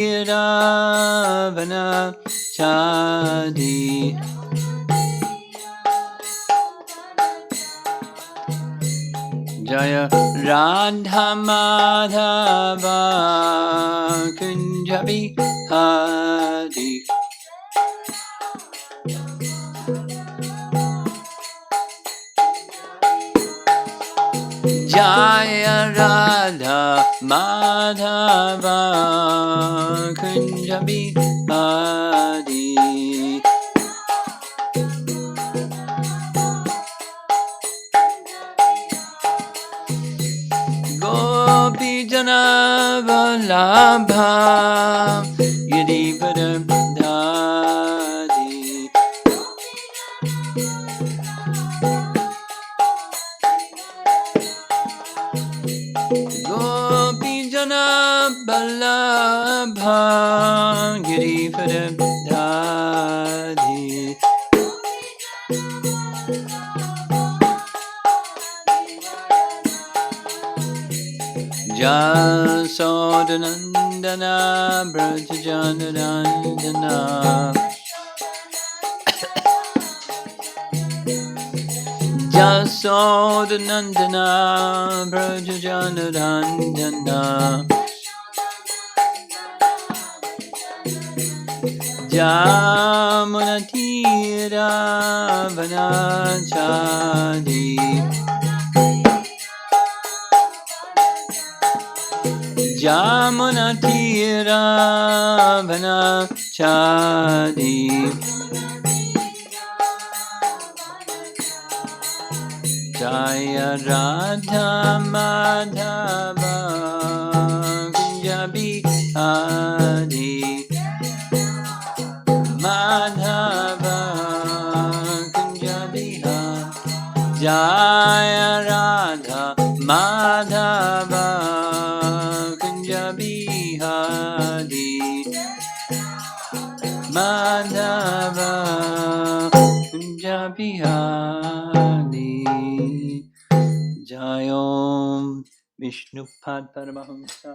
Ravana Chadi Jaya Radha Madhava Kunjabi Hari Jaya Radha Madhava Kunjabi Hari Gopi Jana Vallabha Girivara Dhari Gopi Jana Vallabha Girivara Dhari Jasodanandana Brajajanandana Jasodanandana Brajajanandana Jamunatira Vanachadi Jamunatira Vanachadi Jaya Radha Madhava Kunjabi Hari Madhava Kunjabi Hari Jaya Radha Madhava Kunjabi Hari Madhava Kunjabi Hari Jayom Vishnupad Paramahamsa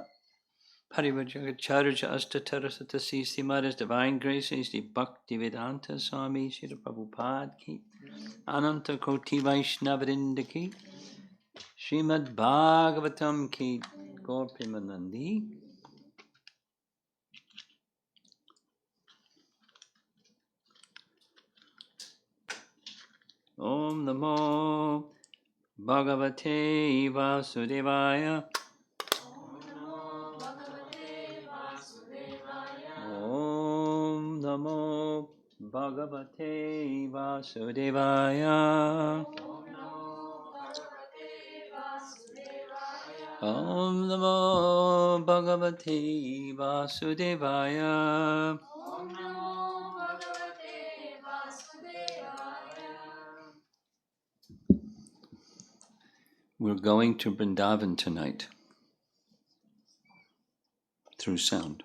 Parivajagacharya Astatarasata Sisi Maharaj Divine Grace Sri Bhakti Vedanta Swami Shri Prabhupada Ki Ananta Koti Vaishnavarinda Ki Srimad Bhagavatam Ki Gaur Premanandi Om Namo Bhagavate Vasudevaya Om Namo Bhagavate Vasudevaya Om Namo Bhagavate Vasudevaya We're going to Vrindavan tonight through sound.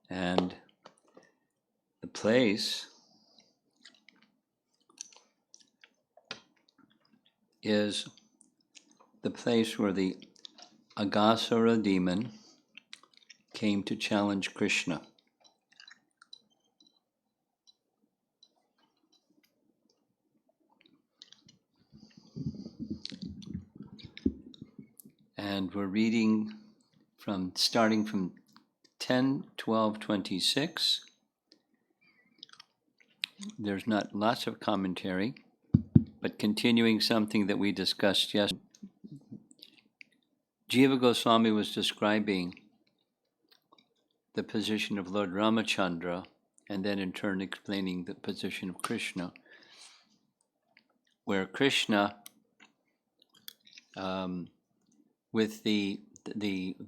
And the place is the place where the Aghasura demon came to challenge Krishna. And we're reading starting from 10, 12, 26. There's not lots of commentary, but continuing something that we discussed yesterday. Jiva Goswami was describing the position of Lord Ramachandra and then in turn explaining the position of Krishna, where Krishna, with the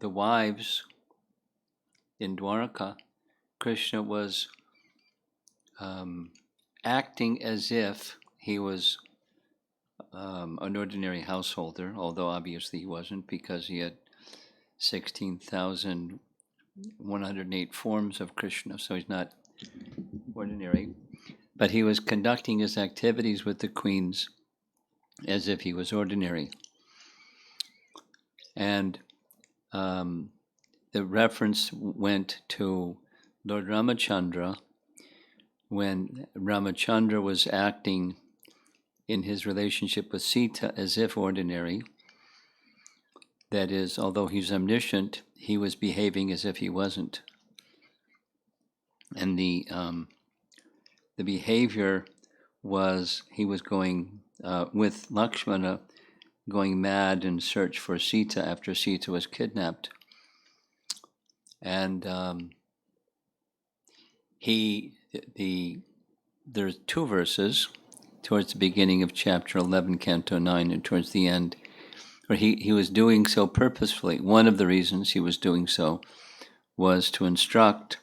wives in Dwaraka, Krishna was acting as if he was an ordinary householder, although obviously he wasn't, because he had 16,108 forms of Krishna, so he's not ordinary. But he was conducting his activities with the queens as if he was ordinary. And the reference went to Lord Ramachandra when Ramachandra was acting in his relationship with Sita as if ordinary. That is, although he's omniscient, he was behaving as if he wasn't. And the behavior was he was going with Lakshmana, going mad in search for Sita after Sita was kidnapped. And there's two verses towards the beginning of chapter 11, canto 9, and towards the end, where he was doing so purposefully. One of the reasons he was doing so was to instruct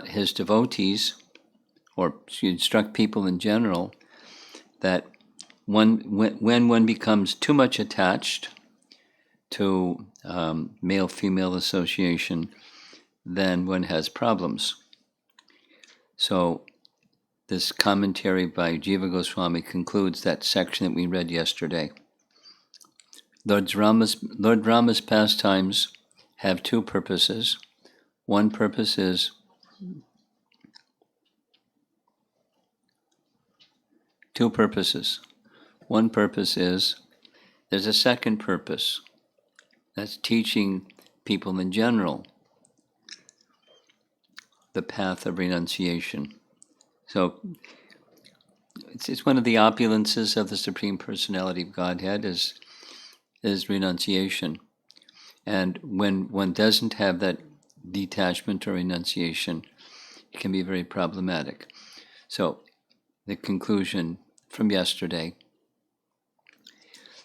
his devotees, or to instruct people in general, that when one becomes too much attached to male-female association, then one has problems. So this commentary by Jiva Goswami concludes that section that we read yesterday. Lord Rama's pastimes have two purposes. One purpose is two purposes. One purpose is, there's a second purpose. That's teaching people in general the path of renunciation. So it's one of the opulences of the Supreme Personality of Godhead is renunciation. And when one doesn't have that detachment or renunciation, it can be very problematic. So the conclusion from yesterday: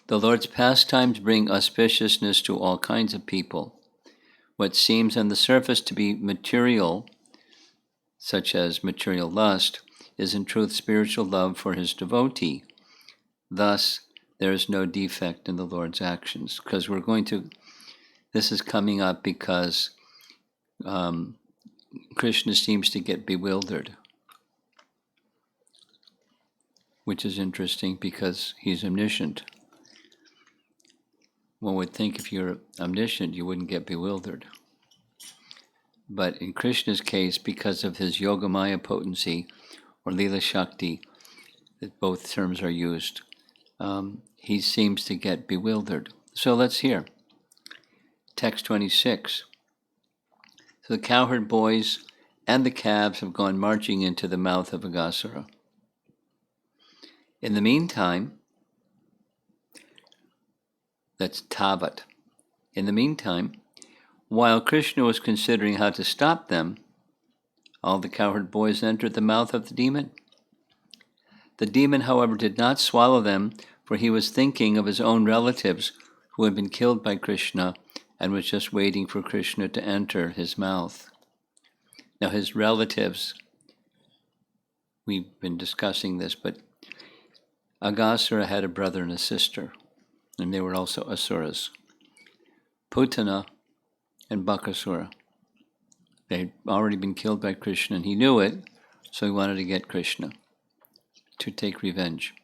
the Lord's pastimes bring auspiciousness to all kinds of people. What seems on the surface to be material, such as material lust, is in truth spiritual love for his devotee. Thus, there is no defect in the Lord's actions. Because this is coming up because Krishna seems to get bewildered, which is interesting because he's omniscient. One would think if you're omniscient, you wouldn't get bewildered. But in Krishna's case, because of his Yogamaya potency, or Lila Shakti, that both terms are used, he seems to get bewildered. So let's hear. Text 26. So the cowherd boys and the calves have gone marching into the mouth of Agasura. In the meantime, that's Tavat. In the meantime, while Krishna was considering how to stop them, all the cowherd boys entered the mouth of the demon. The demon, however, did not swallow them, for he was thinking of his own relatives who had been killed by Krishna and was just waiting for Krishna to enter his mouth. Now his relatives, we've been discussing this, but Agasura had a brother and a sister, and they were also asuras. Putana and Bakasura. They had already been killed by Krishna, and he knew it, so he wanted to get Krishna, to take revenge.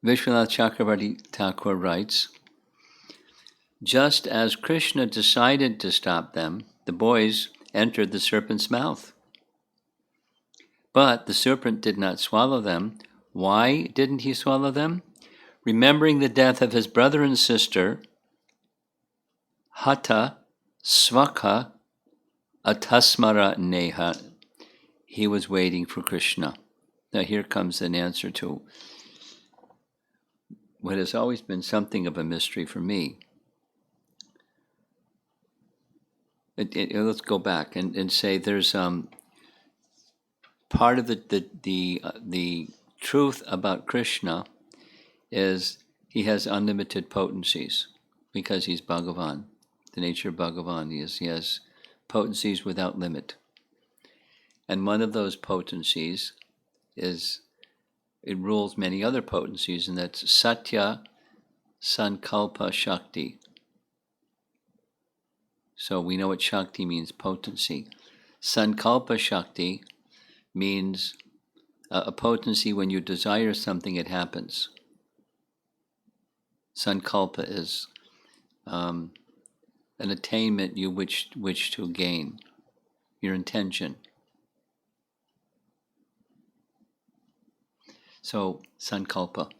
Vishwanath Chakravarti Thakur writes, just as Krishna decided to stop them, the boys entered the serpent's mouth. But the serpent did not swallow them. Why didn't he swallow them? Remembering the death of his brother and sister, Hata Svaka Atasmara Neha, he was waiting for Krishna. Now here comes an answer to what has always been something of a mystery for me. Let's go back and say there's part of the truth about Krishna is he has unlimited potencies because he's Bhagavan. The nature of Bhagavan he has potencies without limit. And one of those potencies it rules many other potencies, and that's Satya Sankalpa Shakti. So we know what Shakti means, potency. Sankalpa Shakti means a potency when you desire something, it happens. Sankalpa is an attainment you wish to gain, your intention. So, sankalpa.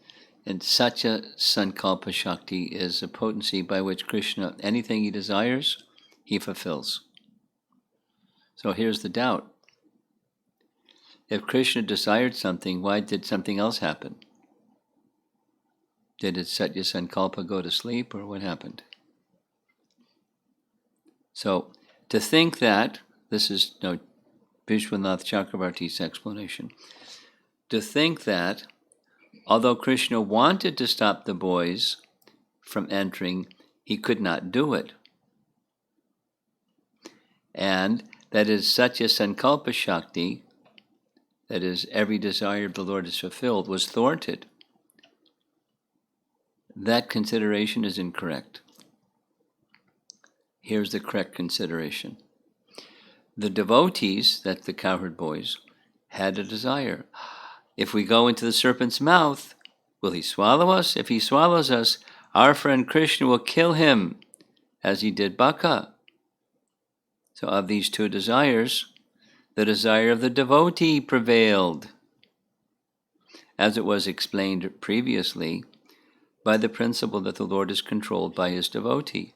And Satya Sankalpa Shakti is a potency by which Krishna, anything he desires, he fulfills. So here's the doubt. If Krishna desired something, why did something else happen? Did it Satya Sankalpa go to sleep, or what happened? So, to think that, this is Vishwanath Chakravarti's explanation, to think that although Krishna wanted to stop the boys from entering, he could not do it. And that is Satya Sankalpa Shakti, that is, every desire of the Lord is fulfilled, was thwarted. That consideration is incorrect. Here's the correct consideration. The devotees, that's the cowherd boys, had a desire. If we go into the serpent's mouth, will he swallow us? If he swallows us, our friend Krishna will kill him, as he did Baka. So of these two desires, the desire of the devotee prevailed, as it was explained previously, by the principle that the Lord is controlled by his devotee.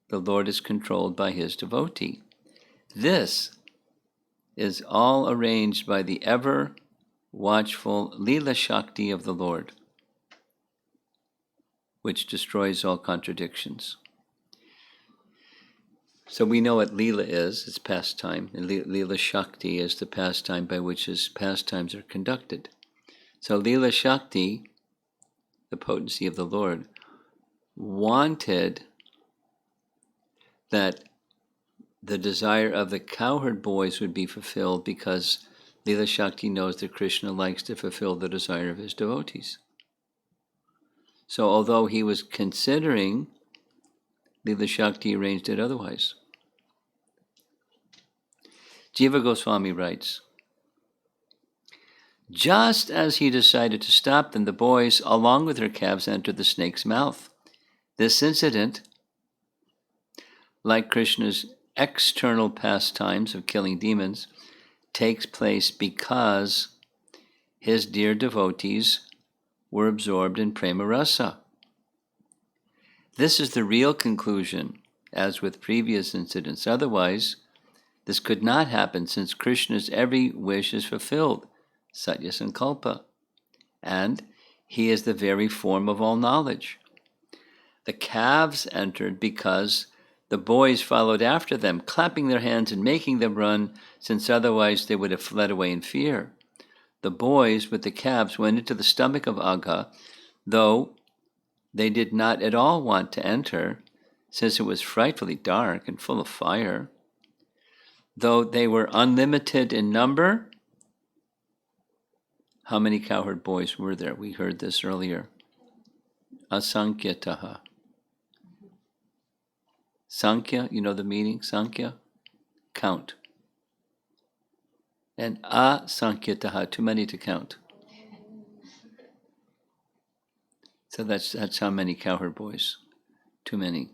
The Lord is controlled by his devotee. This is all arranged by the ever-watchful Leela Shakti of the Lord, which destroys all contradictions. So we know what Leela is, it's pastime, and Leela Shakti is the pastime by which his pastimes are conducted. So Leela Shakti, the potency of the Lord, wanted that the desire of the cowherd boys would be fulfilled, because Leela Shakti knows that Krishna likes to fulfill the desire of his devotees. So although he was considering, Leela Shakti arranged it otherwise. Jiva Goswami writes, just as he decided to stop them, the boys, along with their calves, entered the snake's mouth. This incident, like Krishna's external pastimes of killing demons, takes place because his dear devotees were absorbed in prema rasa. This is the real conclusion, as with previous incidents. Otherwise, this could not happen, since Krishna's every wish is fulfilled, Satya Sankalpa, and he is the very form of all knowledge. The calves entered because the boys followed after them, clapping their hands and making them run, since otherwise they would have fled away in fear. The boys with the calves went into the stomach of Agha, though they did not at all want to enter, since it was frightfully dark and full of fire. Though they were unlimited in number, how many cowherd boys were there? We heard this earlier. Asankyataha. Sankhya, you know the meaning? Sankhya? Count. And asankyataha, too many to count. So that's how many cowherd boys. Too many.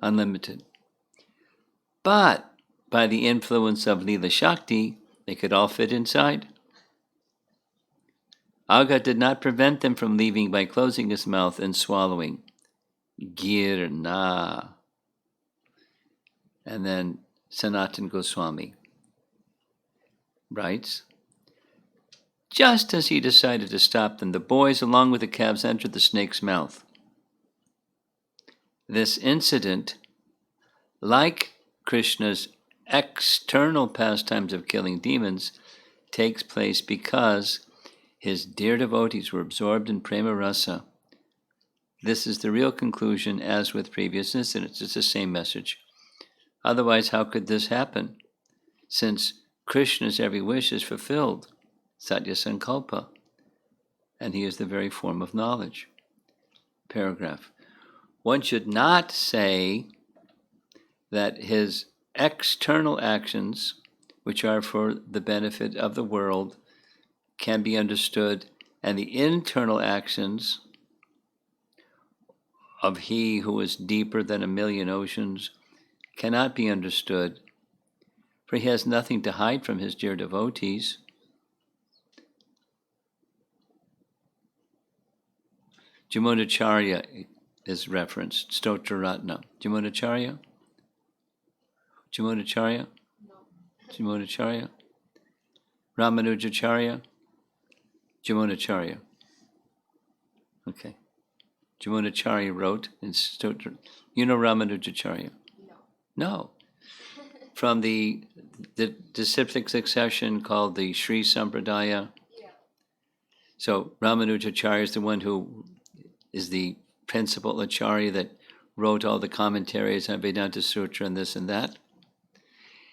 Unlimited. But by the influence of Leela Shakti, they could all fit inside. Agha did not prevent them from leaving by closing his mouth and swallowing. Girna. And then Sanatan Goswami writes, just as he decided to stop them, the boys, along with the calves, entered the snake's mouth. This incident, like Krishna's external pastimes of killing demons, takes place because his dear devotees were absorbed in prema rasa. This is the real conclusion, as with previous incidents. It's the same message. Otherwise, how could this happen? Since Krishna's every wish is fulfilled, Satya Sankalpa, and he is the very form of knowledge. Paragraph. One should not say that his external actions, which are for the benefit of the world, can be understood, and the internal actions, of he who is deeper than 1,000,000 oceans cannot be understood, for he has nothing to hide from his dear devotees. Jamunacharya is referenced, Stotra Ratna. Jamunacharya? Jamunacharya? No. Jamunacharya? Ramanujacharya? Jamunacharya. Okay. Jamunacharya wrote in Stotra. You know Ramanujacharya? No. No. From the disciplic succession called the Sri Sampradaya. Yeah. So Ramanujacharya is the one who is the principal acharya that wrote all the commentaries on Vedanta Sutra and this and that.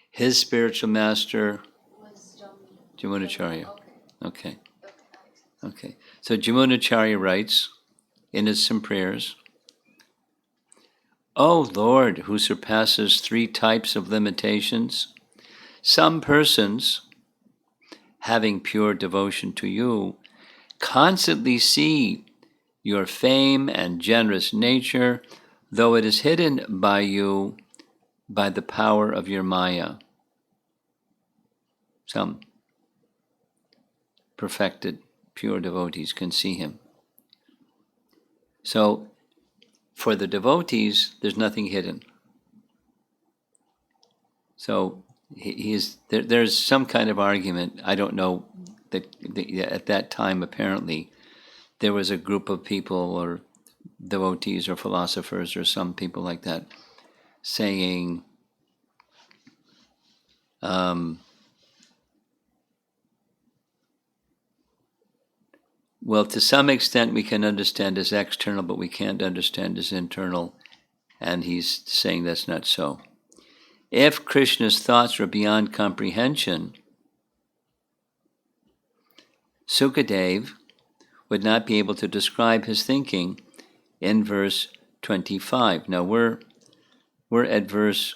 His spiritual master Was Jamunacharya. Okay. Okay. So Jamunacharya writes in his some prayers, O Lord, who surpasses 3 types of limitations, some persons, having pure devotion to you, constantly see your fame and generous nature, though it is hidden by you by the power of your Maya. Some perfected, pure devotees can see him. So, for the devotees, there's nothing hidden. So, there's some kind of argument. I don't know that at that time, apparently, there was a group of people or devotees or philosophers or some people like that saying, well, to some extent we can understand as external, but we can't understand as internal. And he's saying that's not so. If Krishna's thoughts were beyond comprehension, Sukadev would not be able to describe his thinking in verse 25. Now we're at verse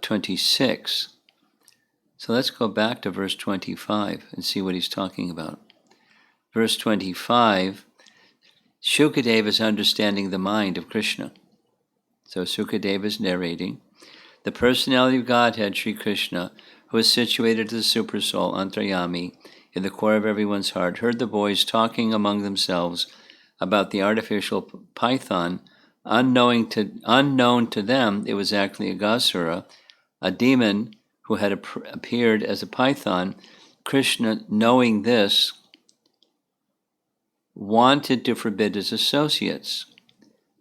26. So let's go back to verse 25 and see what he's talking about. Verse 25, Shukadeva is understanding the mind of Krishna. So Sukadeva is narrating. The personality of Godhead, Sri Krishna, who is situated to the Supersoul, Antaryami, in the core of everyone's heart, heard the boys talking among themselves about the artificial python. Unknown to them, it was actually a Gasura, a demon who had appeared as a python. Krishna, knowing this, wanted to forbid his associates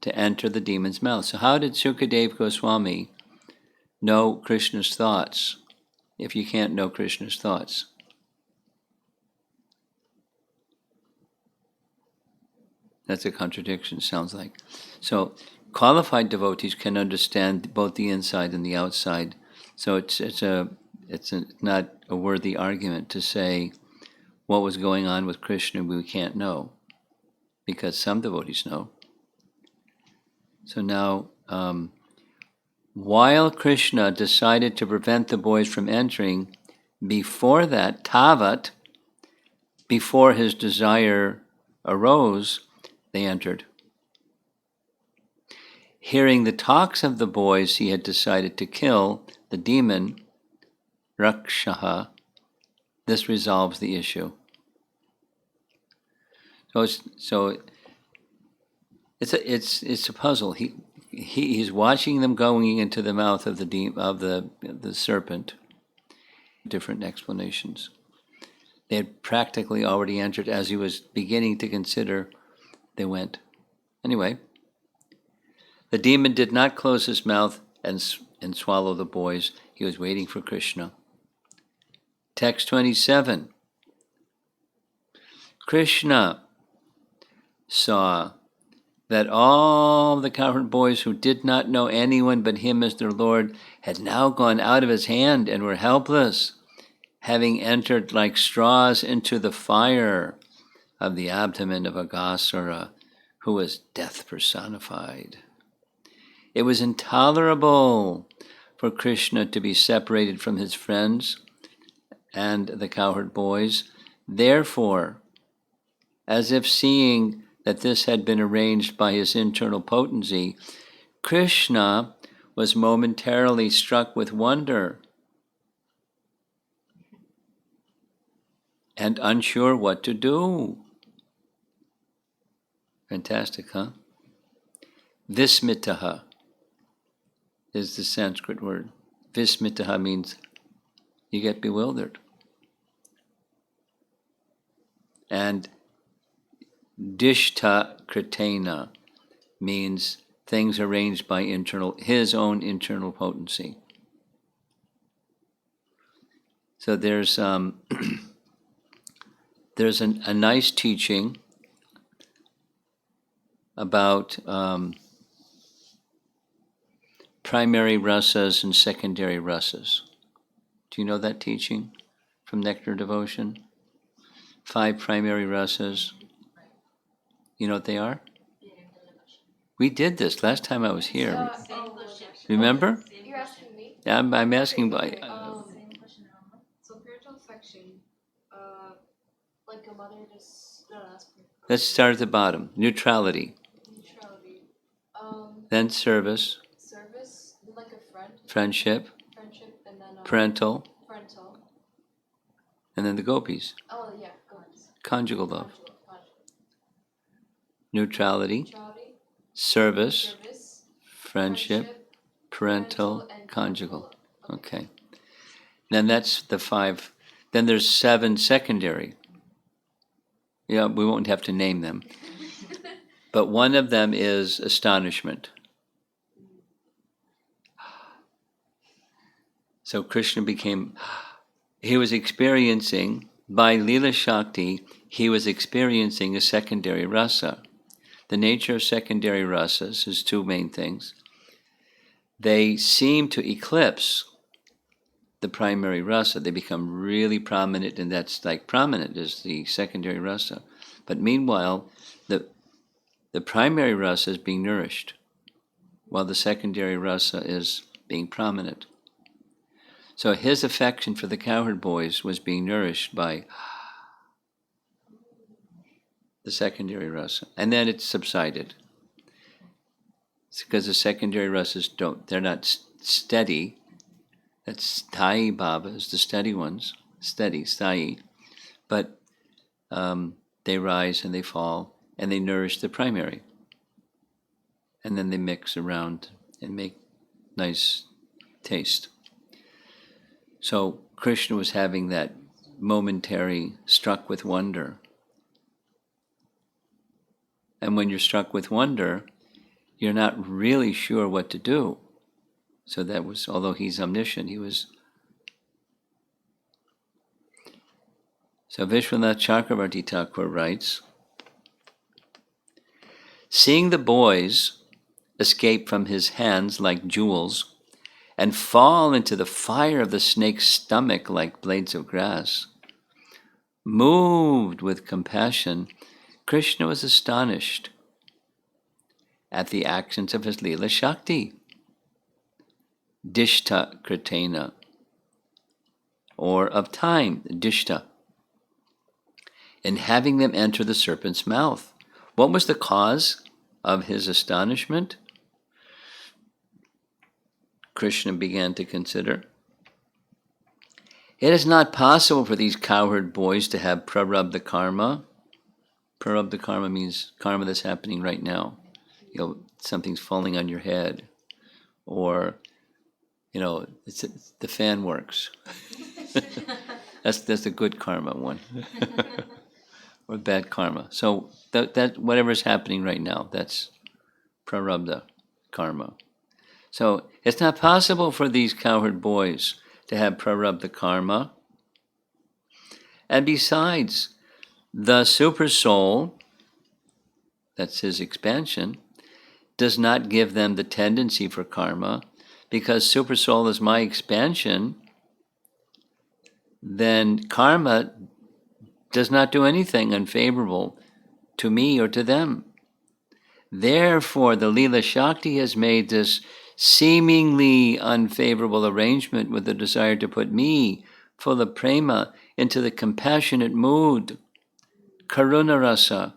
to enter the demon's mouth. So how did Sukadeva Goswami know Krishna's thoughts if you can't know Krishna's thoughts? That's a contradiction, sounds like. So qualified devotees can understand both the inside and the outside. So it's not a worthy argument to say what was going on with Krishna we can't know, because some devotees know. So now, while Krishna decided to prevent the boys from entering, before that, Tavat, before his desire arose, they entered. Hearing the talks of the boys, he had decided to kill the demon, Rakshaha. This resolves the issue. So it's a puzzle. He's watching them going into the mouth of the serpent. Different explanations. They had practically already entered. As he was beginning to consider, they went. Anyway, the demon did not close his mouth and swallow the boys. He was waiting for Krishna. Text 27. Krishna saw that all the cowherd boys who did not know anyone but him as their Lord had now gone out of his hand and were helpless, having entered like straws into the fire of the abdomen of Aghasura, who was death personified. It was intolerable for Krishna to be separated from his friends and the cowherd boys. Therefore, as if seeing that this had been arranged by his internal potency, Krishna was momentarily struck with wonder and unsure what to do. Fantastic, huh? Vismitaha is the Sanskrit word. Vismitaha means you get bewildered. And Dishta Kritena means things arranged by his own internal potency. So there's a nice teaching about primary rasas and secondary rasas. Do you know that teaching from Nectar Devotion? 5 primary rasas. You know what they are? We did this last time I was here. Remember? You're asking me? Yeah, I'm asking by. So spiritual affection, like a mother just not ask for Let's start at the bottom. Neutrality. neutrality. Then service. Service, like a friend. Friendship. Friendship, and then Parental. parental. And then the gopis. Oh yeah, goodness. Conjugal love. Conjugal. Neutrality. Neutrality. Service. Service. Friendship. Parental. and Conjugal. Okay. Then that's the 5. Then there's 7 secondary. Yeah, we won't have to name them. But one of them is astonishment. So Krishna he was experiencing, by Leela Shakti, he was experiencing a secondary rasa. The nature of secondary rasas is 2 main things. They seem to eclipse the primary rasa. They become really prominent, and that's like prominent is the secondary rasa. But meanwhile, the primary rasa is being nourished, while the secondary rasa is being prominent. So his affection for the cowherd boys was being nourished by the secondary rasa. And then it subsided. It's because the secondary rasas they're not steady. That's Sthayi Bhavas, the steady ones, Sthayi. But they rise and they fall and they nourish the primary. And then they mix around and make nice taste. So Krishna was having that momentary struck with wonder. And when you're struck with wonder, you're not really sure what to do. So that was, although he's omniscient, he was. So Vishwanath Chakravarti Thakur writes, seeing the boys escape from his hands like jewels and fall into the fire of the snake's stomach like blades of grass, moved with compassion, Krishna was astonished at the actions of his Leela Shakti, Dishta Kritena, or of time, Dishta, in having them enter the serpent's mouth. What was the cause of his astonishment? Krishna began to consider. It is not possible for these cowherd boys to have prarabdha karma. Prarabdha karma means karma that's happening right now. Something's falling on your head, or the fan works. that's the good karma one, or bad karma. So that whatever's happening right now, that's prarabdha karma. So it's not possible for these cowherd boys to have prarabdha karma. And besides, the super soul, that's his expansion, does not give them the tendency for karma, because super soul is my expansion. Then karma does not do anything unfavorable to me or to them. Therefore, the Leela Shakti has made this seemingly unfavorable arrangement with the desire to put me, full of prema, into the compassionate mood, karuna rasa,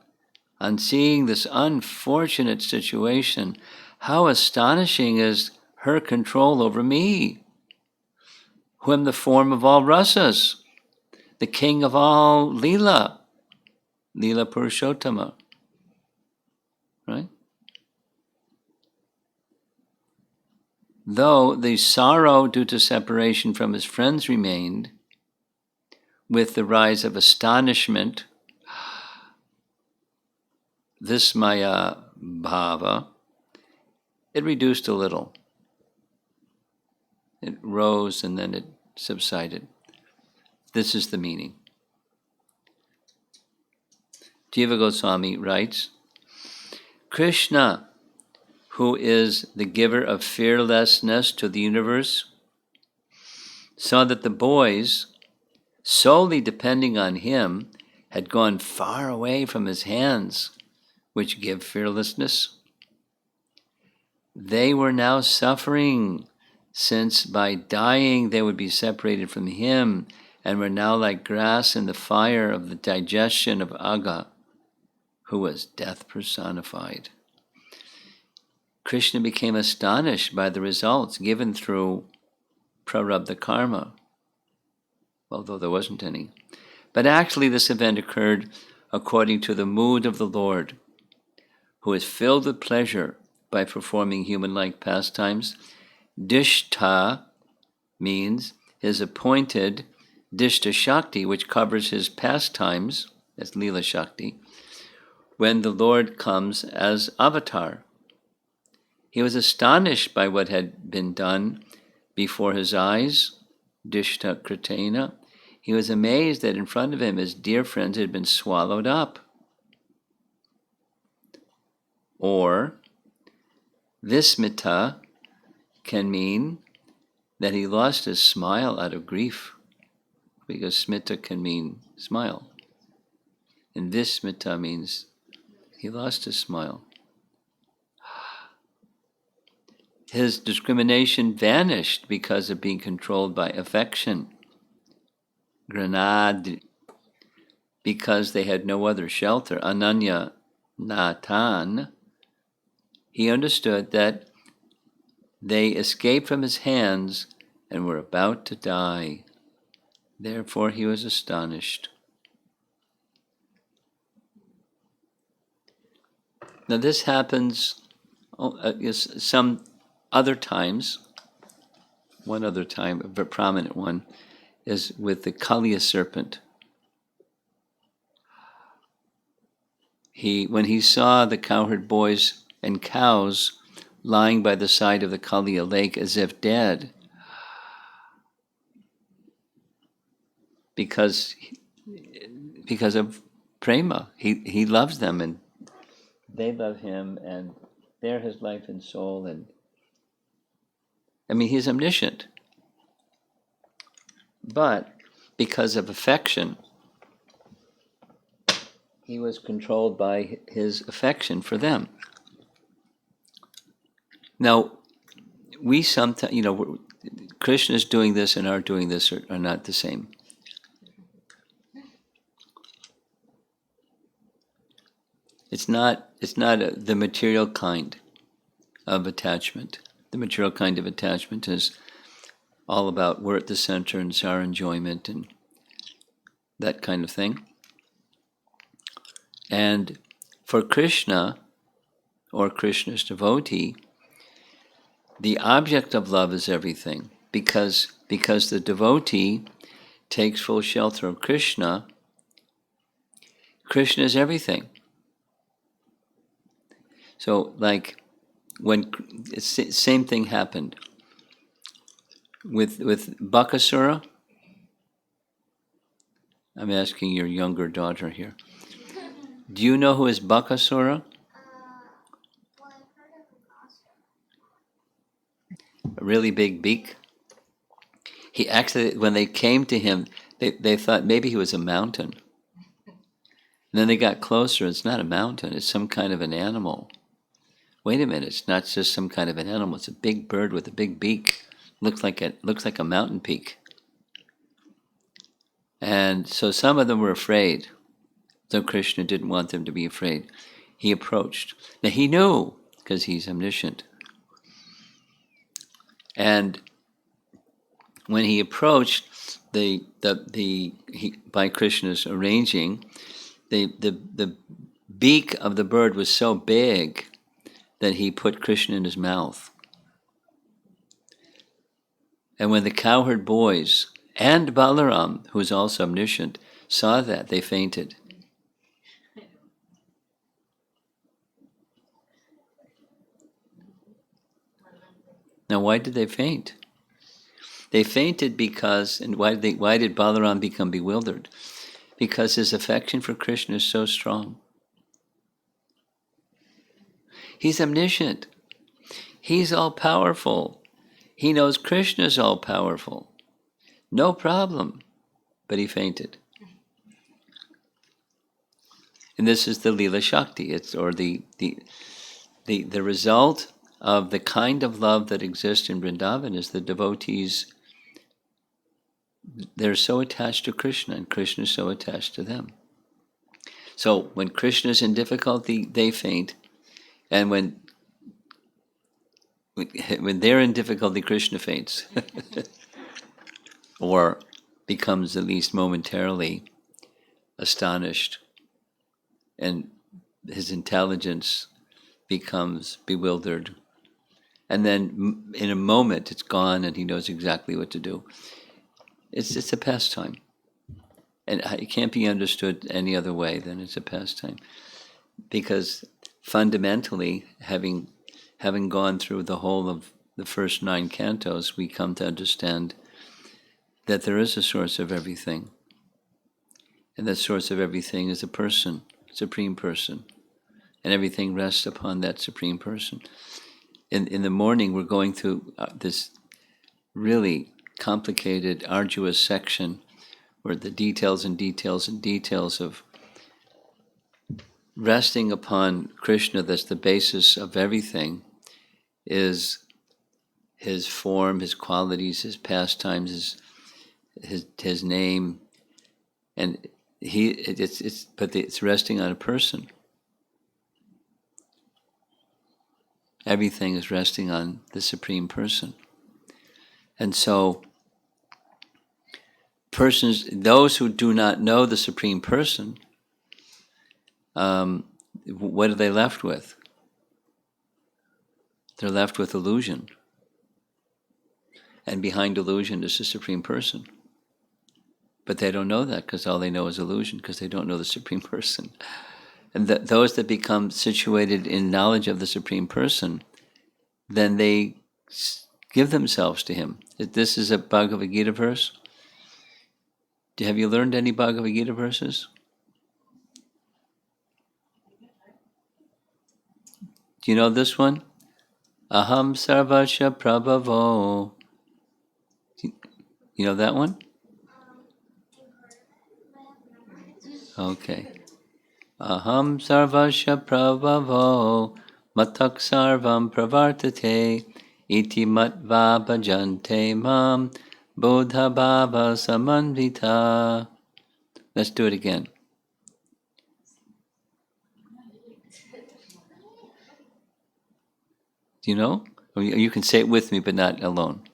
on seeing this unfortunate situation, how astonishing is her control over me, who am the form of all rasas, the king of all Leela Purushottama, right? Though the sorrow due to separation from his friends remained, with the rise of astonishment, vismaya bhava, it reduced a little. It rose and then it subsided. This is the meaning. Jiva Goswami writes, Krishna, who is the giver of fearlessness to the universe, saw that the boys, solely depending on him, had gone far away from his hands, which give fearlessness. They were now suffering, since by dying they would be separated from him, and were now like grass in the fire of the digestion of Aga, who was death personified. Krishna became astonished by the results given through prarabdha karma, although there wasn't any. But actually this event occurred according to the mood of the Lord, who is filled with pleasure by performing human-like pastimes. Dishta means his appointed Dishta Shakti, which covers his pastimes, as Leela Shakti, when the Lord comes as avatar. He was astonished by what had been done before his eyes, Dishta Kritena. He was amazed that in front of him his dear friends had been swallowed up. Or, Vismita can mean that he lost his smile out of grief, because smita can mean smile. And Vismita means he lost his smile. His discrimination vanished because of being controlled by affection. Granad, because they had no other shelter. Ananya Natan, he understood that they escaped from his hands and were about to die. Therefore he was astonished. Now this happens some other times. One other time, a very prominent one, is with the Kaliya serpent. When he saw the cowherd boys and cows lying by the side of the Kaliya lake as if dead, because of prema, he loves them and they love him, and they're his life and soul. And I mean, he's omniscient, but because of affection, he was controlled by his affection for them. Now, we sometimes, Krishna's doing this and our doing this are not the same. It's not the material kind of attachment. The material kind of attachment is all about we're at the center and it's our enjoyment and that kind of thing. And for Krishna, or Krishna's devotee, the object of love is everything, because the devotee takes full shelter of Krishna. Krishna is everything. So, like when same thing happened with Bakasura. I'm asking your younger daughter here. Do you know who is Bakasura? Well, I've heard of a A really big beak. He actually, when they came to him, they thought maybe he was a mountain. And then they got closer. It's not a mountain. It's some kind of an animal. Wait a minute. It's not just some kind of an animal. It's a big bird with a big beak. Looks like a mountain peak. And so some of them were afraid. Though Krishna didn't want them to be afraid. he approached. Now he knew, because he's omniscient. And when he approached, by Krishna's arranging, the beak of the bird was so big that he put Krishna in his mouth. And when the cowherd boys and Balaram, who is also omniscient, saw that, they fainted. Now, why did they faint? They fainted because, and why did Balaram become bewildered? Because his affection for Krishna is so strong. He's omniscient. He's all-powerful. He knows Krishna is all-powerful. No problem. But he fainted. And this is the Leela Shakti. It's the result of the kind of love that exists in Vrindavan is the devotees, they're so attached to Krishna, and Krishna is so attached to them. So when Krishna is in difficulty, they faint. And when they're in difficulty, Krishna faints. Or becomes at least momentarily astonished. And his intelligence becomes bewildered. And then in a moment it's gone and he knows exactly what to do. It's a pastime. And it can't be understood any other way than it's a pastime. Because fundamentally, having gone through the whole of the first 9 cantos, we come to understand that there is a source of everything. And that source of everything is a person, Supreme Person. And everything rests upon that Supreme Person. In the morning, we're going through this really complicated, arduous section where the details and details and details of resting upon Krishna, that's the basis of everything, is his form, his qualities, his pastimes, his name, and it's resting on a person. Everything is resting on the Supreme Person. And so, those who do not know the Supreme Person, what are they left with? They're left with illusion. And behind illusion is the Supreme Person. But they don't know that because all they know is illusion, because they don't know the Supreme Person. And those that become situated in knowledge of the Supreme Person, then they give themselves to him. This is a Bhagavad Gita verse. Have you learned any Bhagavad Gita verses? Do you know this one? Aham sarvasya prabhavo. You know that one? Okay. Aham sarvasya prabhavo matak sarvam pravartate iti matva bhajante mam bodha bhava samanvita. Let's do it again. Do you know? Or you can say it with me, but not alone.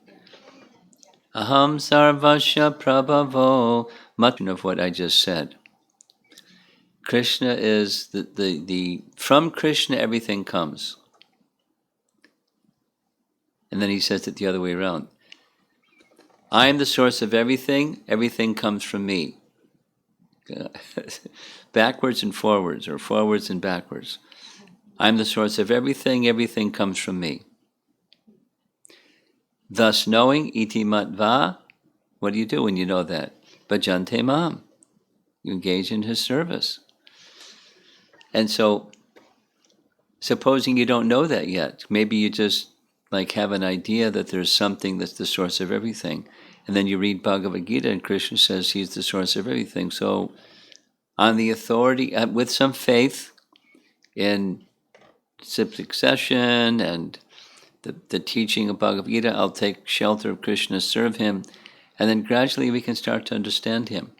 Aham sarvasya prabhavo matva of what I just said. Krishna is the from Krishna everything comes. And then he says it the other way around. I am the source of everything, everything comes from me. Backwards and forwards, or forwards and backwards. I'm the source of everything, everything comes from me. Thus knowing, iti matva, what do you do when you know that? Bhajante mam. You engage in his service. And so, supposing you don't know that yet, maybe you just have an idea that there's something that's the source of everything. And then you read Bhagavad Gita and Krishna says he's the source of everything. So on the authority, with some faith in succession and the teaching of Bhagavad Gita, I'll take shelter of Krishna, serve him, and then gradually we can start to understand him.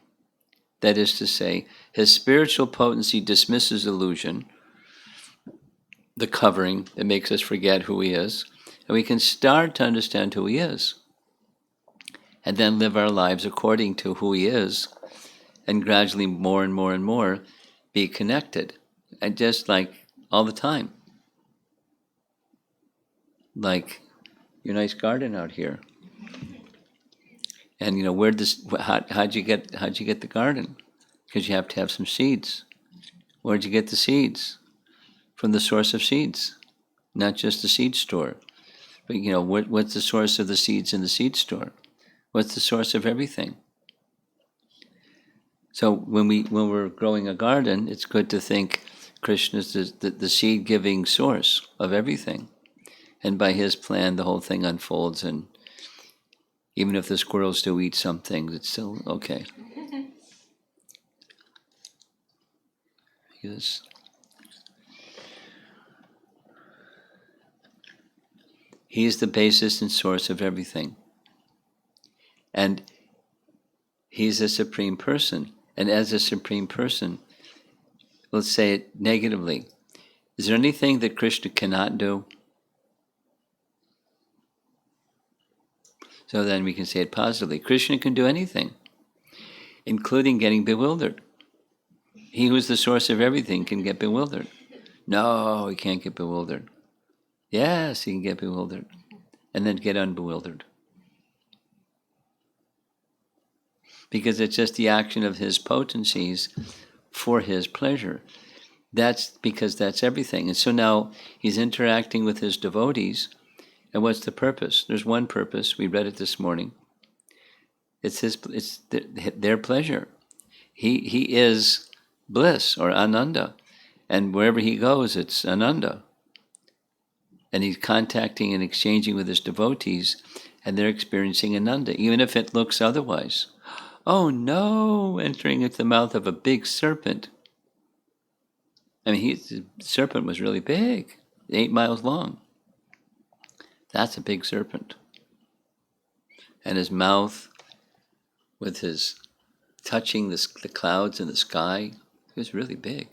That is to say, his spiritual potency dismisses illusion, the covering that makes us forget who he is, and we can start to understand who he is, and then live our lives according to who he is, and gradually more and more and more be connected, and just like all the time, like your nice garden out here. And how'd you get the garden? Because you have to have some seeds. Where'd you get the seeds? From the source of seeds, not just the seed store. But what's the source of the seeds in the seed store? What's the source of everything? So when we're growing a garden, it's good to think Krishna is the seed-giving source of everything, and by his plan, the whole thing unfolds. And even if the squirrels do eat some things, it's still okay. Yes. He is the basis and source of everything. And he's a supreme person. And as a supreme person, let's say it negatively. Is there anything that Krishna cannot do? So then we can say it positively. Krishna can do anything, including getting bewildered. He who's the source of everything can get bewildered. No, he can't get bewildered. Yes, he can get bewildered. And then get unbewildered. Because it's just the action of his potencies for his pleasure. That's because that's everything. And so now he's interacting with his devotees. And what's the purpose? There's one purpose. We read it this morning. It's their pleasure. He is bliss or ananda. And wherever he goes, it's ananda. And he's contacting and exchanging with his devotees, and they're experiencing ananda, even if it looks otherwise. Oh no, entering into the mouth of a big serpent. I mean, the serpent was really big, 8 miles long. That's a big serpent. And his mouth, with his touching the clouds in the sky, it was really big.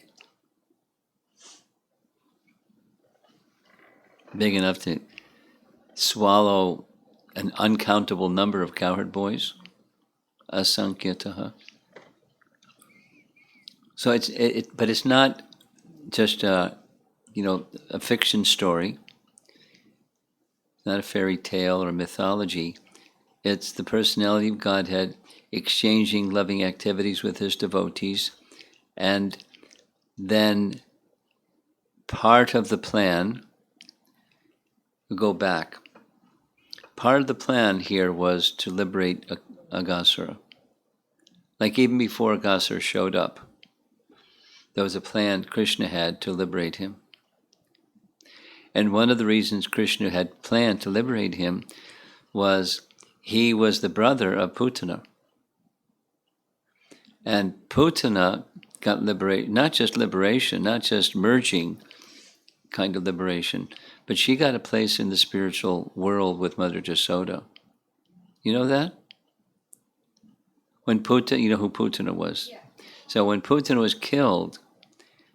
Big enough to swallow an uncountable number of cowherd boys. Asankyataha. So but it's not just a fiction story. It's not a fairy tale or mythology. It's the personality of Godhead exchanging loving activities with his devotees, and then part of the plan. We'll go back. Part of the plan here was to liberate Aghasura. Like even before Aghasura showed up, there was a plan Krishna had to liberate him. And one of the reasons Krishna had planned to liberate him was he was the brother of Putana. And Putana got liberated, not just liberation, not just merging kind of liberation, but she got a place in the spiritual world with Mother Jasoda. You know that? When Putana, you know who Putana was? Yeah. So when Putana was killed,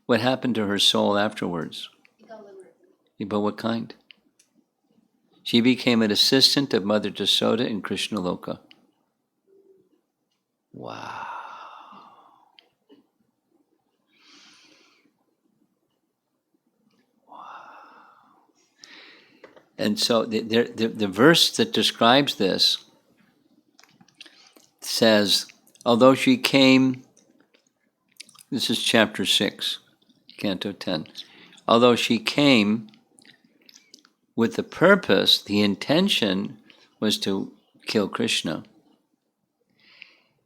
what happened to her soul afterwards? It got liberated. But what kind? She became an assistant of Mother Jasoda in Krishna Loka. Wow. And so the verse that describes this says, although she came, this is chapter 6, canto 10, although she came with the purpose, the intention was to kill Krishna,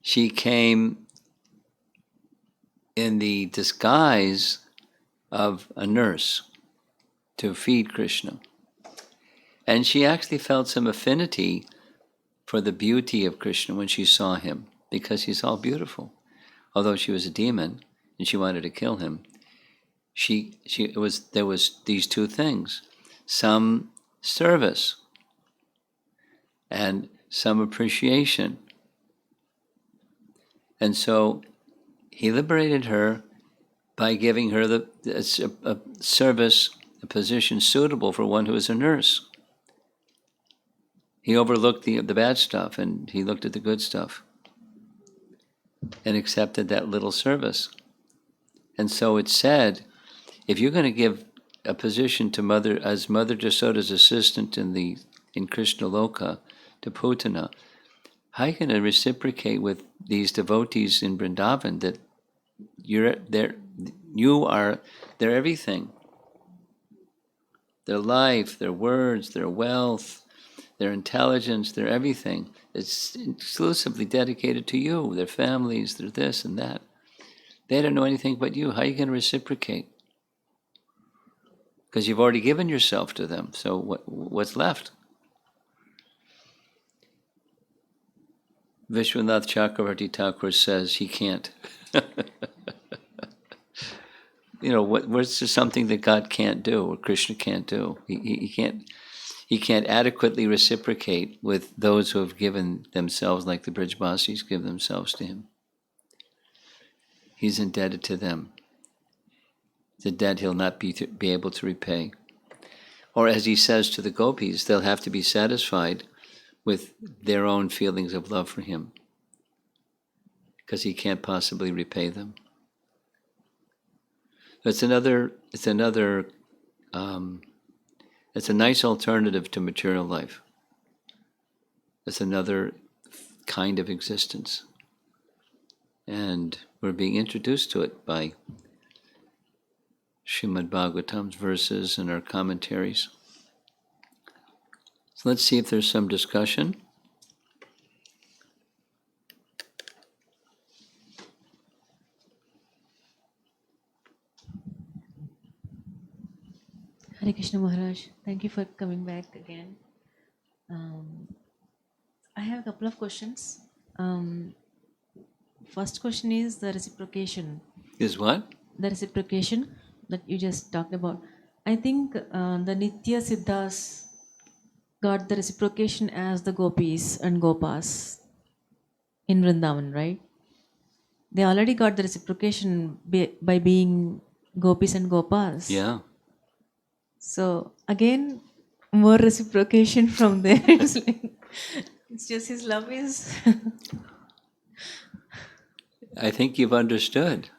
she came in the disguise of a nurse to feed Krishna. And she actually felt some affinity for the beauty of Krishna when she saw him, because he's all beautiful. Although she was a demon and she wanted to kill him, there was these two things: some service and some appreciation. And so he liberated her by giving her a service, a position suitable for one who is a nurse. He overlooked the bad stuff and he looked at the good stuff and accepted that little service. And so it's said, if you're going to give a position to Mother Jasoda's assistant in Krishna Loka to Putana, how are you going to reciprocate with these devotees in Vrindavan that they're everything? Their life, their words, their wealth, their intelligence, their everything. It's exclusively dedicated to you, their families, their this and that. They don't know anything but you. How are you going to reciprocate? Because you've already given yourself to them. So what's left? Vishwanath Chakravarti Thakur says he can't. What's just something that God can't do or Krishna can't do? He can't adequately reciprocate with those who have given themselves, like the Brijbasis give themselves to him. He's indebted to them. The debt he'll not be able to repay. Or as he says to the gopis, they'll have to be satisfied with their own feelings of love for him, because he can't possibly repay them. It's a nice alternative to material life. It's another kind of existence. And we're being introduced to it by Srimad Bhagavatam's verses and our commentaries. So let's see if there's some discussion. Hare Krishna Maharaj, thank you for coming back again. I have a couple of questions. First question is the reciprocation. Is what? The reciprocation that you just talked about. I think the Nitya Siddhas got the reciprocation as the gopis and gopas in Vrindavan, right? They already got the reciprocation by being gopis and gopas. Yeah. So again, more reciprocation from there. It's just his love is. I think you've understood.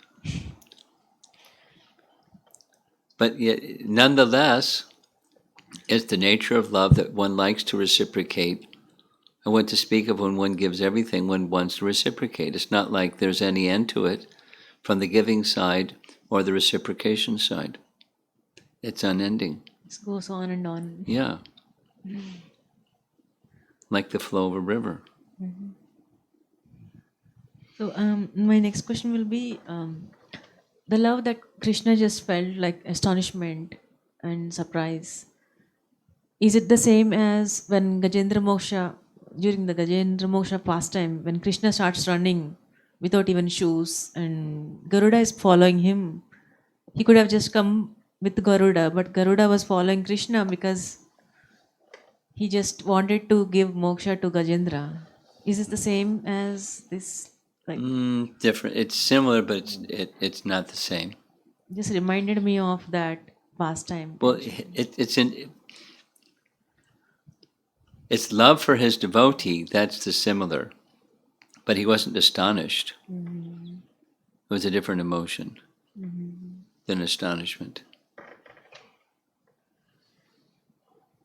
But yet, nonetheless, it's the nature of love that one likes to reciprocate. And what to speak of when one gives everything, one wants to reciprocate. It's not like there's any end to it from the giving side or the reciprocation side. It's unending. It goes on and on. Yeah. Like the flow of a river. Mm-hmm. So my next question will be the love that Krishna just felt, like astonishment and surprise. Is it the same as when Gajendra Moksha, during the Gajendra Moksha pastime, when Krishna starts running without even shoes and Garuda is following him? He could have just come with Garuda, but Garuda was following Krishna because he just wanted to give moksha to Gajendra. Is it the same as this? Like, Different. It's similar, but it's not the same. just reminded me of that pastime. Well, it's love for his devotee. That's the similar, but he wasn't astonished. Mm-hmm. It was a different emotion than astonishment.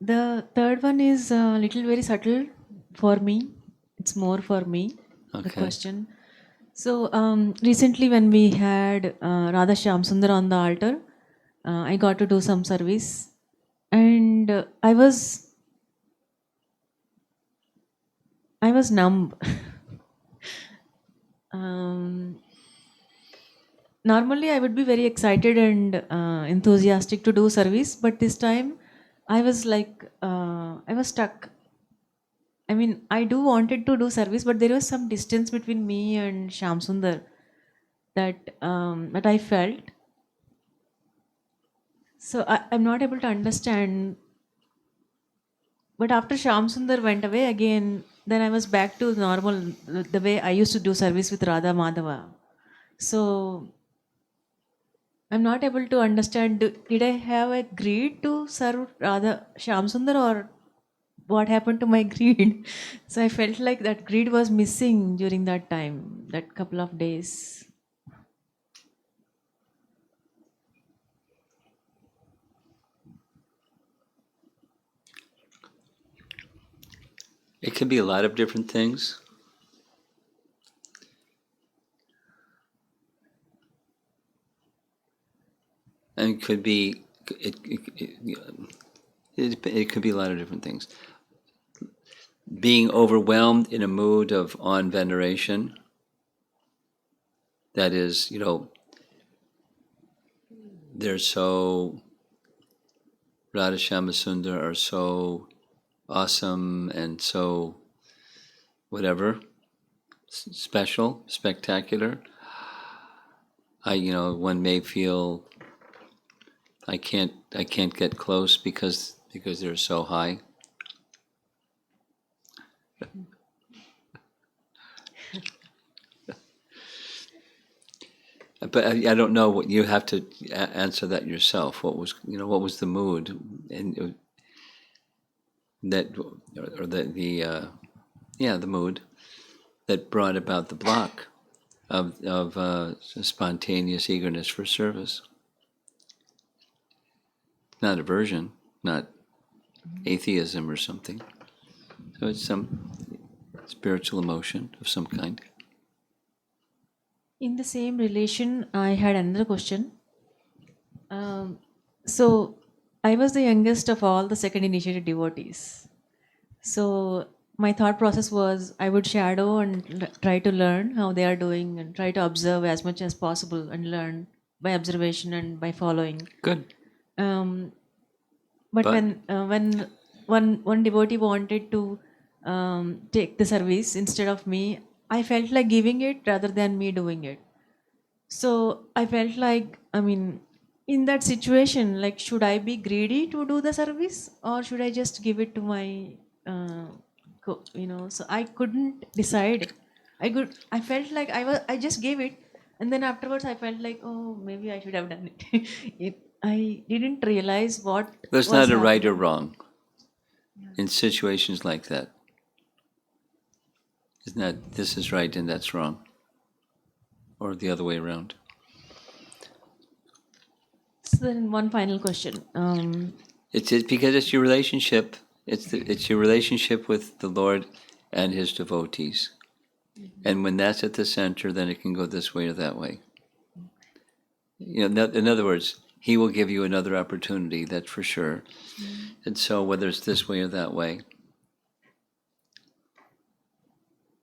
The third one is a little very subtle for me. It's more for me, the Okay. question. So recently when we had Radha Shyam Sundar on the altar, I got to do some service and I was numb. Normally I would be very excited and enthusiastic to do service, but this time I was like, I was stuck. I mean, I wanted to do service, but there was some distance between me and Shyam Sundar that I felt. So I'm not able to understand. But after Shyam Sundar went away again, then I was back to normal, the way I used to do service with Radha Madhava. So I'm not able to understand. Did I have a greed to serve Radha Shyam Sundar, or what happened to my greed? So I felt like that greed was missing during that time, that couple of days. It could be a lot of different things. And it could be it could be a lot of different things. Being overwhelmed in a mood of awe and veneration. That is, they're so Radha Shyama Sundar are so awesome and so whatever, special, spectacular. One may feel I can't get close because they're so high. But I don't know what you have to answer that yourself. What was the mood and that or the mood that brought about the block of spontaneous eagerness for service. Not aversion, not atheism or something. So it's some spiritual emotion of some kind. In the same relation, I had another question. So I was the youngest of all the second initiated devotees. So my thought process was I would shadow and try to learn how they are doing and try to observe as much as possible and learn by observation and by following. Good. Um, but But- when one devotee wanted to take the service instead of me, I felt like giving it rather than me doing it. So I felt like, in that situation, like, should I be greedy to do the service, or should I just give it to my, So I couldn't decide. I felt like I just gave it, and then afterwards I felt like, oh, maybe I should have done it. I didn't realize what There's was not a right or happening. wrong in situations like that. It's not this is right and that's wrong, or the other way around. So then one final question. It's because it's your relationship. It's your relationship with the Lord and His devotees, and when that's at the center, then it can go this way or that way. In other words, He will give you another opportunity. That's for sure. And so, whether it's this way or that way,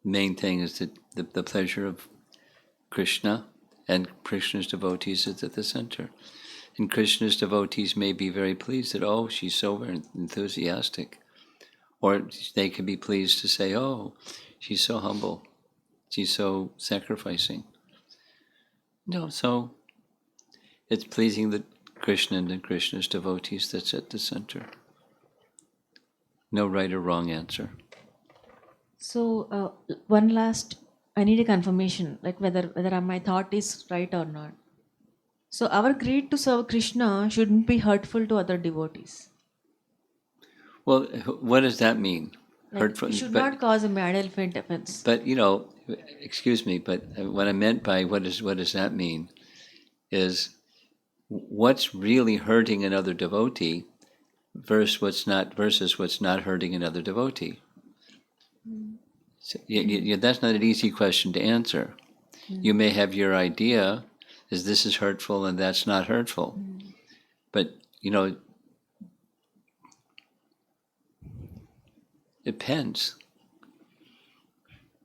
main thing is that the pleasure of Krishna and Krishna's devotees is at the center. And Krishna's devotees may be very pleased that, oh, she's so very enthusiastic. Or they could be pleased to say, oh, she's so humble. She's so sacrificing. No, so it's pleasing the Krishna and Krishna's devotees that's at the center. No right or wrong answer. So one last, I need a confirmation, like whether my thought is right or not. So our greed to serve Krishna shouldn't be hurtful to other devotees. Well, what does that mean? Like, Hurtful, it should but, not cause a mad elephant offense. but excuse me, but what I meant by what does that mean is what's really hurting another devotee versus what's not hurting another devotee. So, that's not an easy question to answer. You may have your idea is this is hurtful and that's not hurtful, but it depends.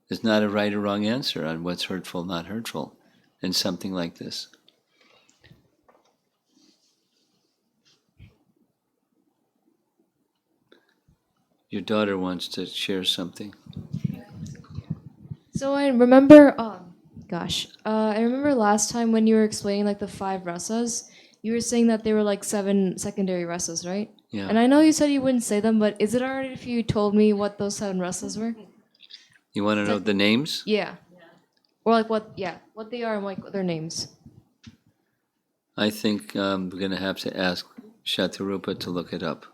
There's not a right or wrong answer on what's hurtful, not hurtful, in something like this. Your daughter wants to share something. So I remember, I remember last time when you were explaining like the 5 rasas, you were saying that there were like 7 secondary rasas, right? Yeah. And I know you said you wouldn't say them, but is it alright if you told me what those 7 rasas were? You want to know the names? Yeah. Or like what they are and like their names. I think we're going to have to ask Shatarupa to look it up.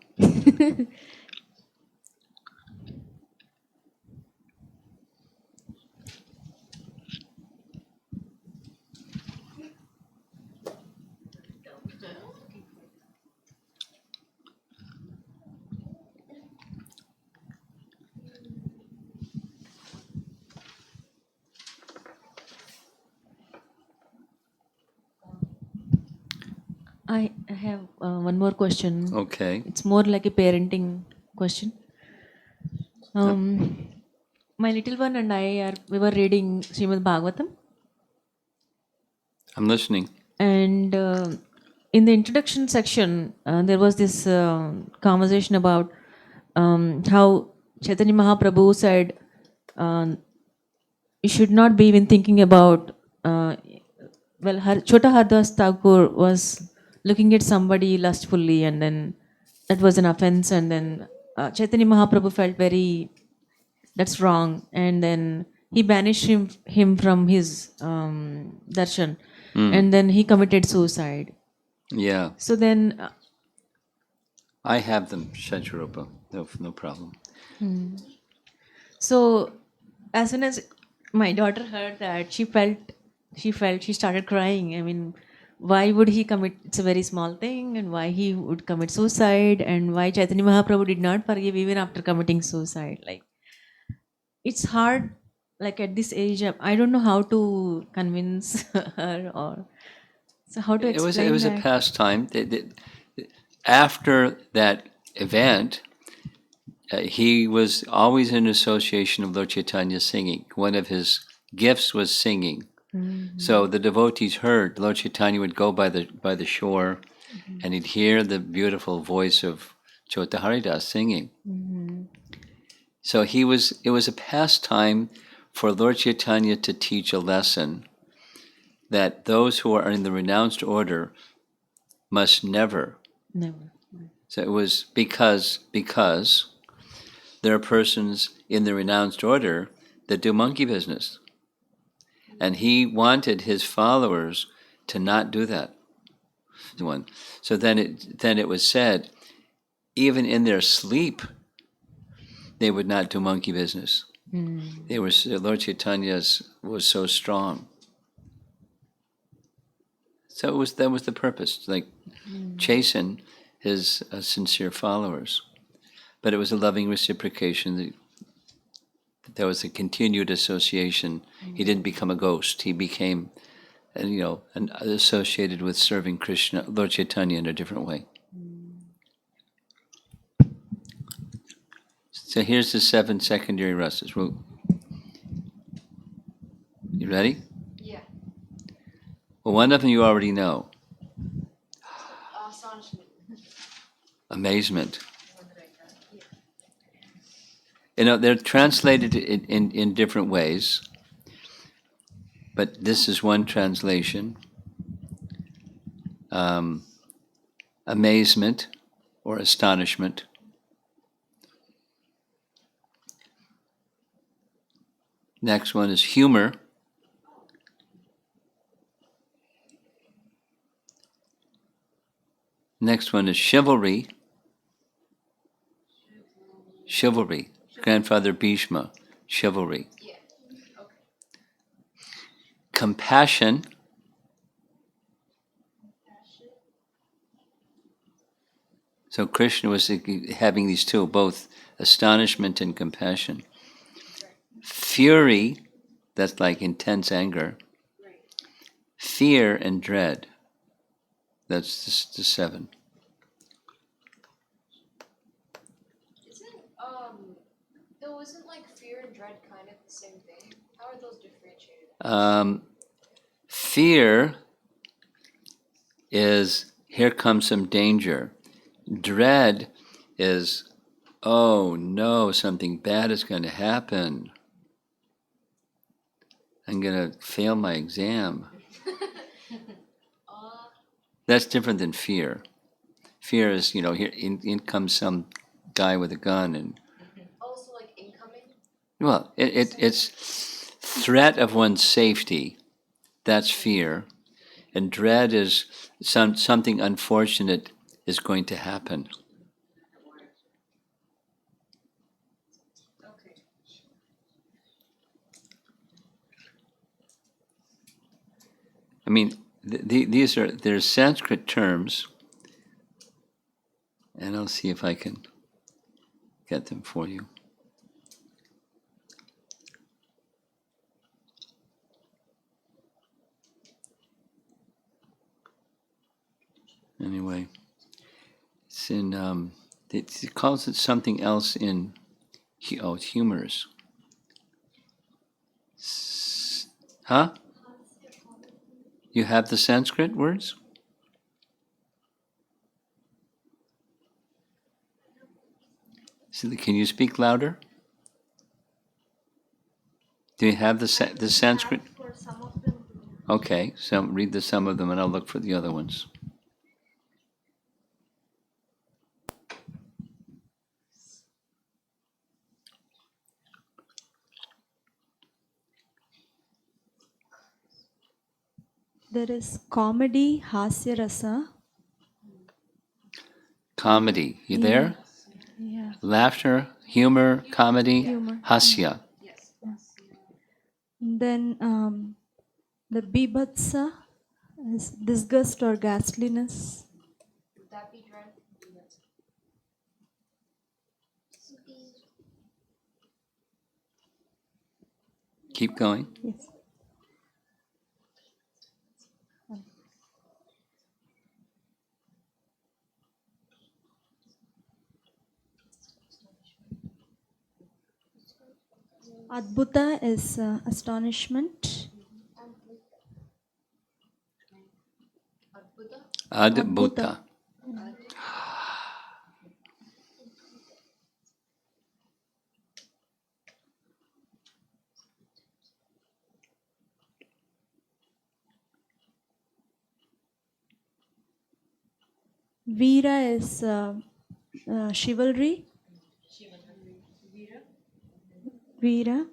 I have one more question. Okay. It's more like a parenting question. My little one and we were reading Srimad Bhagavatam, I'm listening. and in the introduction section, there was this conversation about how Chaitanya Mahaprabhu said, you should not be even thinking about. Chota Hardas Thakur was looking at somebody lustfully, and then that was an offense, and then Chaitanya Mahaprabhu felt very, that's wrong, and then he banished him from his darshan, and then he committed suicide. Yeah. So then, I have them, Shatarupa. No problem. so as soon as my daughter heard that, she started crying. I mean, why would he commit? It's a very small thing, and why he would commit suicide, and why Chaitanya Mahaprabhu did not forgive even after committing suicide. Like, it's hard. Like at this age, I don't know how to convince her, or so how to It was explain a that. pastime. After that event, he was always in association of Lord Chaitanya singing. One of his gifts was singing. So the devotees heard Lord Chaitanya would go by the shore, and he'd hear the beautiful voice of Chota Haridas singing. So it was a pastime for Lord Chaitanya to teach a lesson that those who are in the renounced order must never. Never. So it was because there are persons in the renounced order that do monkey business. And he wanted his followers to not do that. So then it was said, even in their sleep, they would not do monkey business. They were, Lord Chaitanya's was so strong. So that was the purpose, like chasten his sincere followers. But it was a loving reciprocation. There was a continued association. He didn't become a ghost. He became, associated with serving Krishna, Lord Chaitanya, in a different way. So here's the 7 secondary rasas. You ready? Yeah. Well, one of them you already know. Astonishment. Amazement. They're translated in different ways, but this is one translation. Amazement or astonishment. Next one is humor. Next one is chivalry. Chivalry. Grandfather Bhishma. Chivalry. Yeah. Okay. Compassion. So Krishna was having these two, both astonishment and compassion. Fury, that's like intense anger. Fear and dread. That's the 7. Isn't like fear and dread kind of the same thing? How are those differentiated? Fear is, here comes some danger. Dread is, oh no, something bad is going to happen. I'm going to fail my exam. That's different than fear. Fear is, here in comes some guy with a gun and. Also, like incoming. Well, it's threat of one's safety. That's fear, And dread is something unfortunate is going to happen. I mean, they're Sanskrit terms, and I'll see if I can get them for you. Anyway, it's in, it calls it something else in, it's humorous. Huh? You have the Sanskrit words? Can you speak louder? Do you have the Sanskrit? Okay, so read the some of them and I'll look for the other ones. There is comedy, hasya rasa. Comedy, you there? Yeah. Laughter, humor, comedy, Humor. hasya. Then the bibhatsa is disgust or ghastliness. Keep going. Yes. Adbhuta is astonishment. Adbhuta. Veera is chivalry. Veera.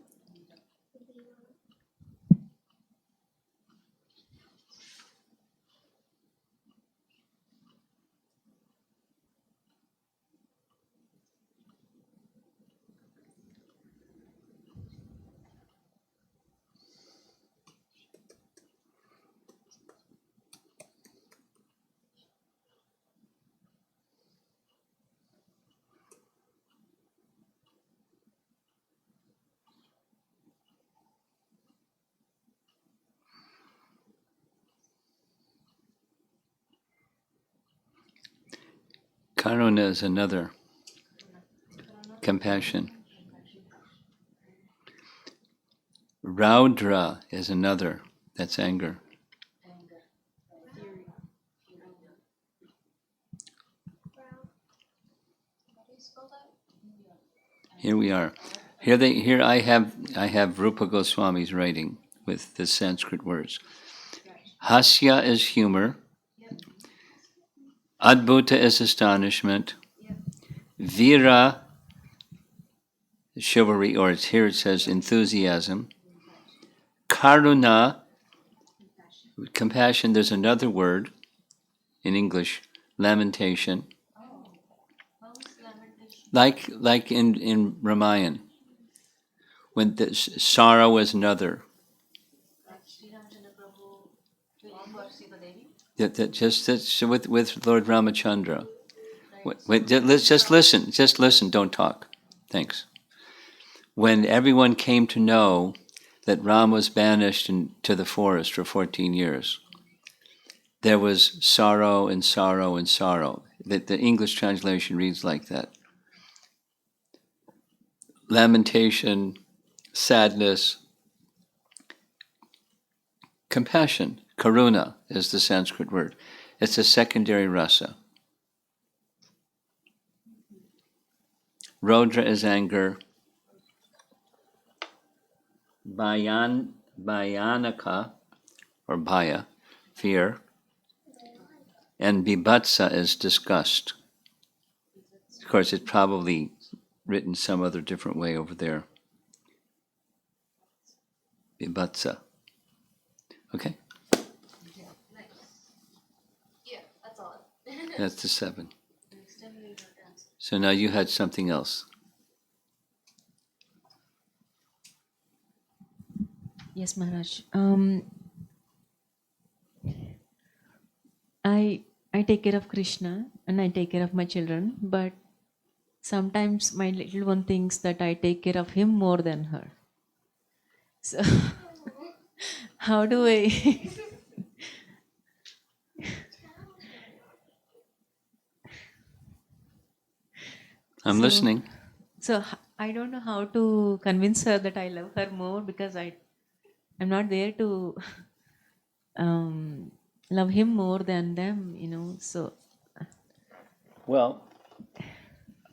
Karuna is another. Compassion. Raudra is another. That's anger. Here we are. Here I have Rupa Goswami's writing with the Sanskrit words. Hasya is humor. Adbhuta is astonishment. Vira, chivalry, or here it says enthusiasm. Karuna, compassion, there's another word in English, lamentation. Like in Ramayana, when the sorrow is another. Just with Lord Ramachandra. Let's just listen, don't talk. Thanks. When everyone came to know that Ram was banished to the forest for 14 years, there was sorrow and sorrow and sorrow. The English translation reads like that. Lamentation, sadness, compassion. Karuna is the Sanskrit word. It's a secondary rasa. Raudra is anger. Bhayanaka, or bhaya, fear. And bibhatsa is disgust. Of course, it's probably written some other different way over there. Bibhatsa. Okay? That's the 7. So now you had something else. Yes, Maharaj. I take care of Krishna and I take care of my children, but sometimes my little one thinks that I take care of him more than her. So how do I? I'm So- listening. So I don't know how to convince her that I love her more because I'm not there to love him more than them, So Well,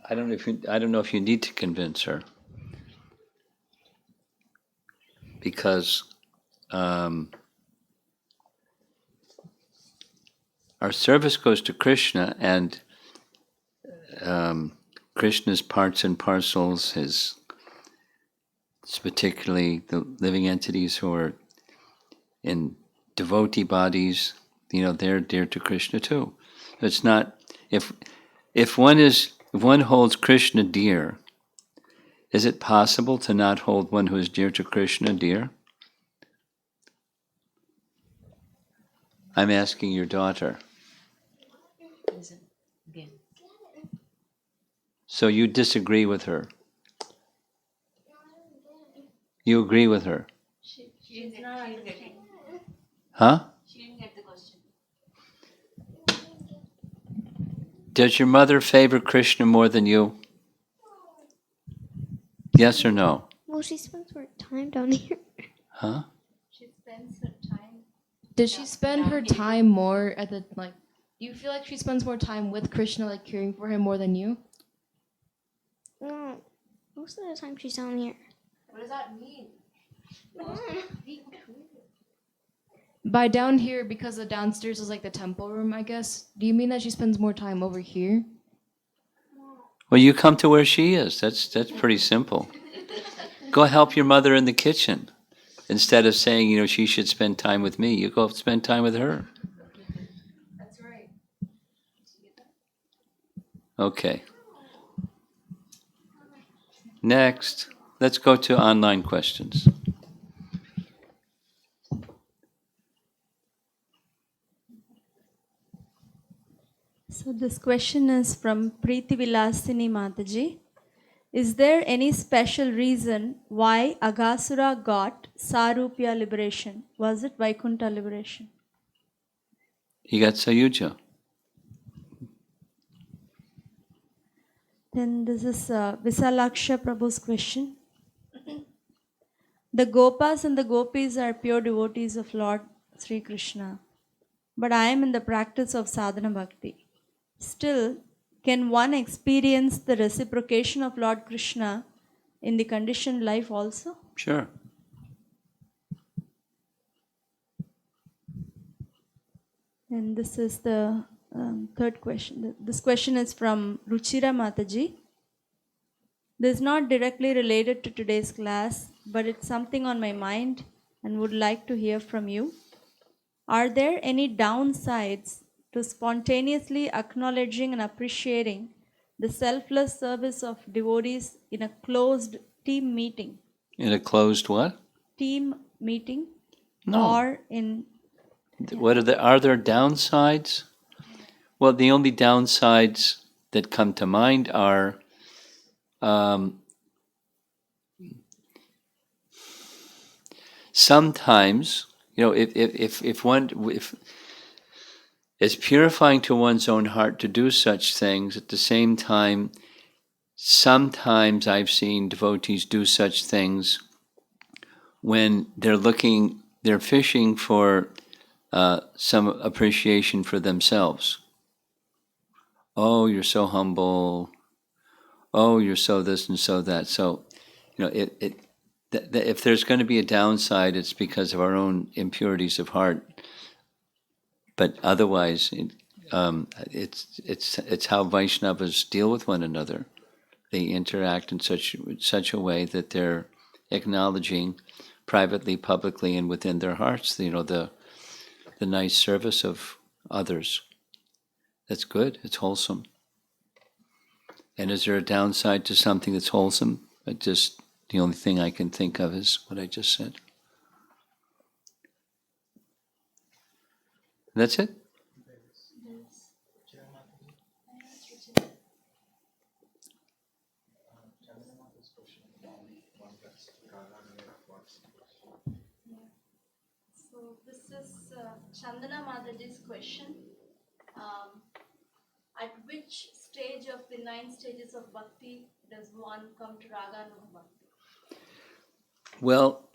I don't know if you need to convince her, because our service goes to Krishna, and Krishna's parts and parcels, his, particularly the living entities who are in devotee bodies, they're dear to Krishna too. It's not, if one holds Krishna dear, is it possible to not hold one who is dear to Krishna dear? I'm asking your daughter. listen again. So you disagree with her? You agree with her? Huh? Does your mother favor Krishna more than you? Yes or no? Well, she spends more time down here. Huh? Does she spend her time more at the like? Do you feel like she spends more time with Krishna, like caring for him more than you? No, most of the time she's down here. What does that mean? By down here, because the downstairs is like the temple room, I guess. Do you mean that she spends more time over here? Well, you come to where she is. That's pretty simple. Go help your mother in the kitchen. Instead of saying, she should spend time with me, you go spend time with her. That's right. Okay. Next, let's go to online questions. So this question is from Preeti Vilasini Mataji. Is there any special reason why Aghasura got Sarupya liberation? Was it Vaikuntha liberation? He got Sayuja. Then this is Visalaksha Prabhu's question. The Gopas and the Gopis are pure devotees of Lord Sri Krishna, but I am in the practice of sadhana bhakti. Still, can one experience the reciprocation of Lord Krishna in the conditioned life also? Sure. And this is the third question. This question is from Ruchira Mataji. This is not directly related to today's class, but it's something on my mind and would like to hear from you. Are there any downsides to spontaneously acknowledging and appreciating the selfless service of devotees in a closed team meeting? In a closed what? Team meeting? No. Or in... What are there downsides? Well, the only downsides that come to mind are sometimes, if it's purifying to one's own heart to do such things. At the same time, sometimes I've seen devotees do such things when they're fishing for some appreciation for themselves. Oh, you're so humble. Oh, you're so this and so that. So, if there's going to be a downside, it's because of our own impurities of heart. But otherwise, it's how Vaishnavas deal with one another. They interact in such a way that they're acknowledging privately, publicly, and within their hearts, the nice service of others. That's good. It's wholesome. And is there a downside to something that's wholesome? Just the only thing I can think of is what I just said. That's it? So this is Chandana Mataji's question. At which stage of the 9 stages of bhakti does one come to Raga Nuga Bhakti? Well,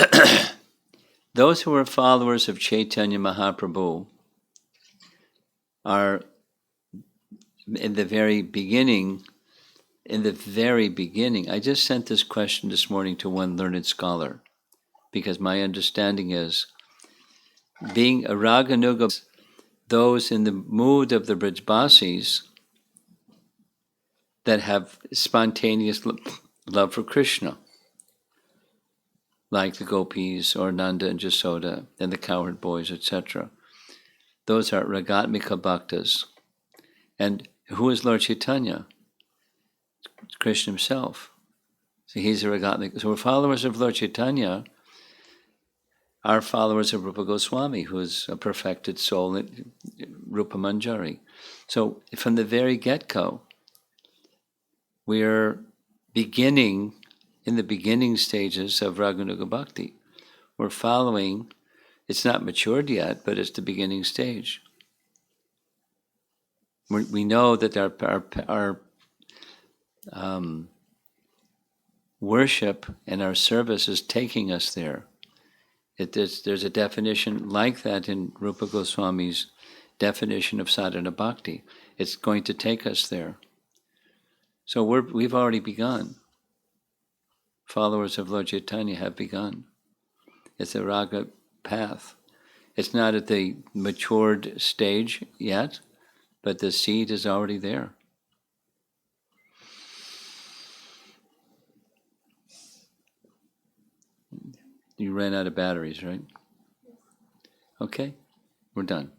those who are followers of Chaitanya Mahaprabhu are in the very beginning. I just sent this question this morning to one learned scholar, because my understanding is being a Raganuga, those in the mood of the Brajbasis that have spontaneous love for Krishna, like the gopis or Nanda and Jasoda and the cowherd boys, etc. Those are Ragatmika Bhaktas. And who is Lord Chaitanya? It's Krishna himself. So he's a Ragatmika. So we're followers of Lord Chaitanya, are followers of Rupa Goswami, who is a perfected soul in Rupa Manjari. So from the very get-go, we're beginning in the beginning stages of Raganuga Bhakti. We're following, it's not matured yet, but it's the beginning stage. We know that our worship and our service is taking us there. There's a definition like that in Rupa Goswami's definition of sadhana bhakti. It's going to take us there. So we've already begun. Followers of Lord Chaitanya have begun. It's a raga path. It's not at the matured stage yet, but the seed is already there. You ran out of batteries, right? Okay, we're done.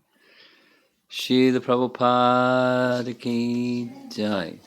Srila Prabhupada ki jai.